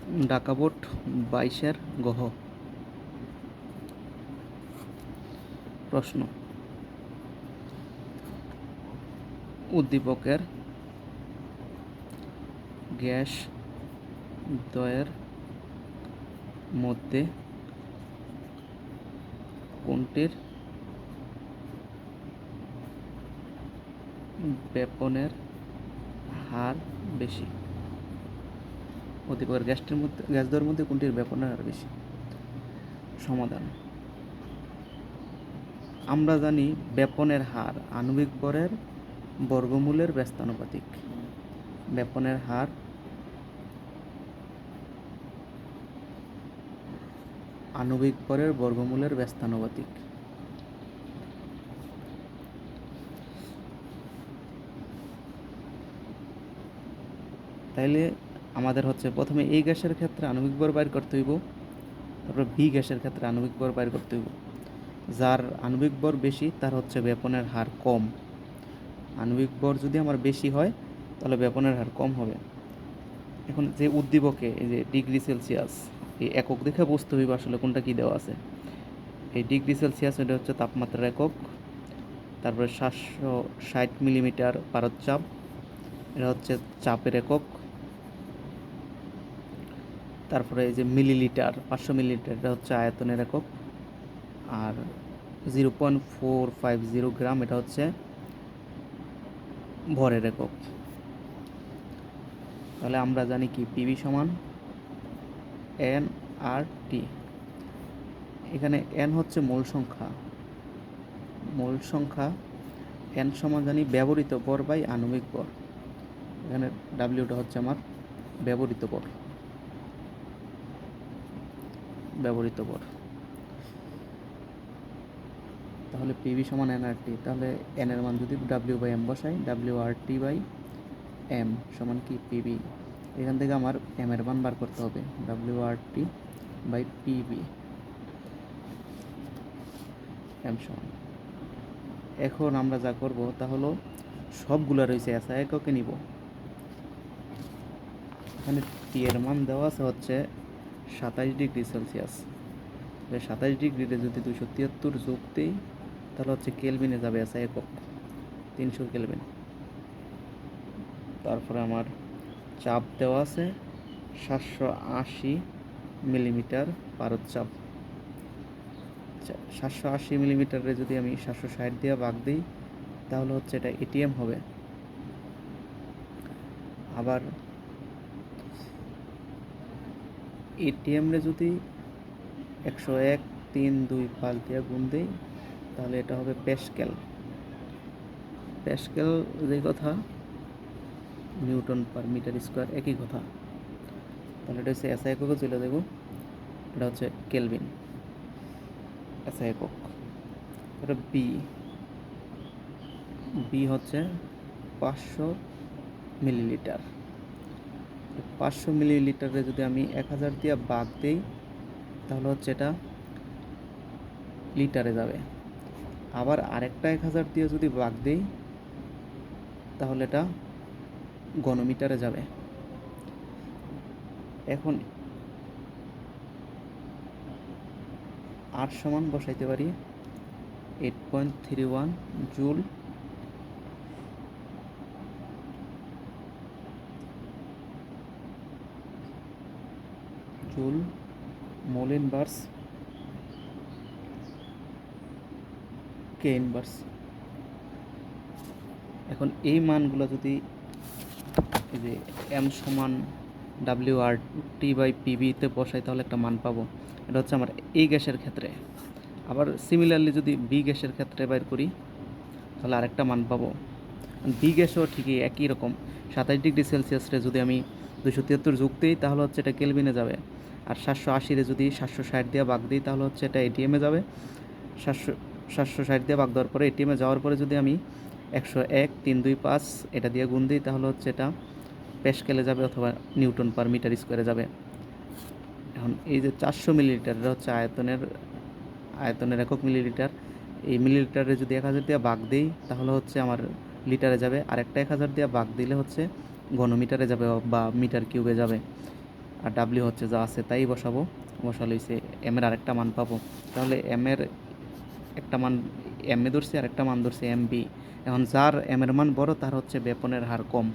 ডাকাবোট 22-এর গহ। প্রশ্ন: উদ্দীপকের গ্যাস দ্বয়ের মধ্যে কোনটির ব্যাপনের হার বেশি? উদ্দীপকের গ্যাস দ্বয়ের মধ্যে কোনটির ব্যাপনের হার বেশি? সমাধান: আমরা জানি ব্যাপনের হার আণবিক ভরের বর্গমূলের ব্যস্তানুপাতিক। ব্যাপনের হার আণবিক ভরের বর্গমূলের ব্যস্তানুপাতিক। তাইলে আমাদের হচ্ছে প্রথমে এই গ্যাসের ক্ষেত্রে আণবিক ভর বাইর করতে হইব, তারপর বি গ্যাসের ক্ষেত্রে আণবিক ভর বাইর করতে হইব। যার আণবিক ভর বেশি তার হচ্ছে ব্যাপনের হার কম। আণবিক ভর যদি আমার বেশি হয় তাহলে ব্যাপনের হার কম হবে। এখন যে উদ্দীপকে এই যে ডিগ্রি সেলসিয়াস, এই একক দেখে বুঝতে হইব আসলে কোনটা কী দেওয়া আছে। এই ডিগ্রি সেলসিয়াস এটা হচ্ছে তাপমাত্রার একক, তারপরে 760 মিলিমিটার পারদচাপ, এটা হচ্ছে চাপের একক। তারপরে এই যে মিলিলিটার, 500 মিলিলিটার, এটা হচ্ছে আয়তনের একক। আর 0.450 গ্রাম এটা হচ্ছে ভরের একক। তাহলে আমরা জানি কি পিভি সমান এন আর টি। এখানে এন হচ্ছে মোল সংখ্যা, এন সমান জানি ব্যবহৃত ভর বাই আণবিক ভর। এখানে ডাব্লিউটা হচ্ছে আমার ব্যবহৃত ভর। তাহলে পিভি সমান এন আর টি। তাহলে এন এর মান যদি ডাব্লিউ বাই এম বসাই, W R T by M সমান কি পিভি। এখান থেকে আমার এম এর মান বার করতে হবে, W R T by PV M সমান। এখন আমরা যা করব তা হলো সবগুলো রয়েছে এসআই এককে নিব। এখানে টি এর মান দেওয়া আছে হচ্ছে 27 ডিগ্রি সেলসিয়াস। 27 ডিগ্রিতে যদি 273 যোগ দিই তাহলে হচ্ছে কেলভিনে যাবে এসআই একক 300 কেলভিন। তারপরে আমার চাপ দেওয়া আছে 780 মিলিমিটার পারদচাপ। 780 মিলিমিটারে যদি আমি 760 দিয়ে ভাগ দিই তাহলে হচ্ছে এটা এটিএম হবে। আবার এটিএমরে যদি 101.325 দিয়ে গুণ দিই তাহলে এটা হবে প্যাসকেল। যে কথা নিউটন পার মিটার স্কোয়ার একই কথা। তাহলে এটা হচ্ছে এসআই এককে চলে দেব, এটা হচ্ছে কেলভিন এসআই একক। এটা বি হচ্ছে 500 মিলিলিটার। 500 মিলিলিটারে যদি আমি 1000 দিয়ে ভাগ দিই তাহলে হচ্ছে এটা লিটারে যাবে। আবার আরেকটা 1000 দিয়ে যদি ভাগ দিই তাহলে এটা ঘনমিটারে যাবে। এখন আর সমান বসাইতে পারি 8.31 জুল মোল ইনভার্স কে ইনভার্স। এখন এই মানগুলো যদি এই যে এম সমান ডাব্লিউ আর টি বাই পিবিতে বসাই তাহলে একটা মান পাবো। এটা হচ্ছে আমার এই গ্যাসের ক্ষেত্রে। আবার সিমিলারলি যদি বি গ্যাসের ক্ষেত্রে বাইর করি তাহলে আরেকটা মান পাবো। বি গ্যাসও ঠিকই একই রকম। 27 ডিগ্রি সেলসিয়াসে যদি আমি 273 যোগ দিই তাহলে হচ্ছে এটা কেলভিনে যাবে। আর 780-রে যদি 760 দিয়ে ভাগ দিই তাহলে হচ্ছে এটা এটিএমে যাবে। 760 দিয়ে ভাগ দেওয়ার পরে এটিএমে যাওয়ার পরে যদি আমি 101.325 এটা দিয়ে গুণ দিই তাহলে হচ্ছে এটা প্যাসকেলে যাবে অথবা নিউটন পার মিটার স্কোয়ারে যাবে। এখন এই যে 400 মিলিলিটার এটা হচ্ছে আয়তনের একক মিলিলিটার। এই মিলিলিটারে যদি 1000 দিয়ে ভাগ দিই তাহলে হচ্ছে আমার লিটারে যাবে। আর একটা 1000 দিয়ে ভাগ দিলে হচ্ছে ঘনমিটারে যাবে বা মিটার কিউবে যাবে। আর ডাব্লিউ হচ্ছে যা আছে তাই বসাবো। বসালে হচ্ছে এম এর আরেকটা মান পাবো। তাহলে এম এর একটা মান এম এ ধরছি আর একটা মান ধরছি এম বি। এখন যার এম এর মান বড় তার হচ্ছে বেপনের হার কম।